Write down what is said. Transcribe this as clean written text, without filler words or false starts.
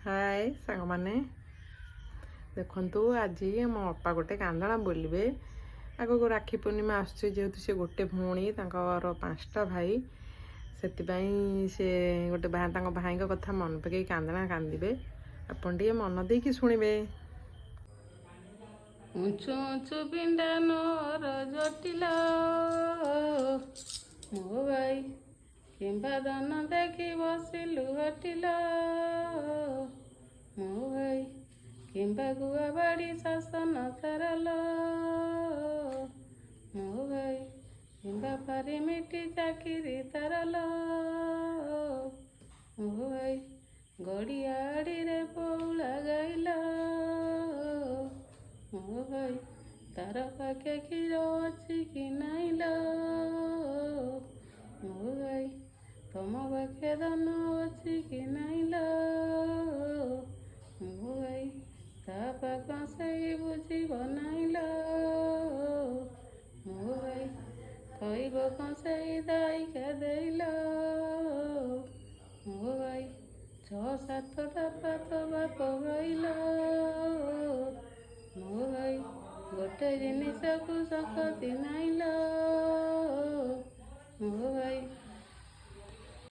हाय सांग मैंने देखु आज मो अपा गोटे कांदना बोलिए आग को राखी पूर्णिमा आसतु से गोटे भौणी तर 5टा भाई से गोटे भाई कथा मन पकई कांदना कांदे आपन टे मन देकी शुणे। उंचु उंचु पिंडा नोर जटिल मो भाई किंबा धन देखी बसिलु हटिल मो भाई किंबा गुआ बाड़ी शासन तरल मो भाई किंबा पारी मिटी चाकरी तरल मो भाई गड़ियाड़ी रे पौला गाइल मो भाई तार पाखे क्षीर अच्छी कि नाइल मो भाई तुम पाखे धन अच्छी कि नाइल मो भाई ता पाख से बुझी बनाइल मो भाई कहब कौन से दायिका देल मो भाई 6-7टा पात बाप गाइल मो भाई गोटे जिनिस को सकती नाइल मो भाई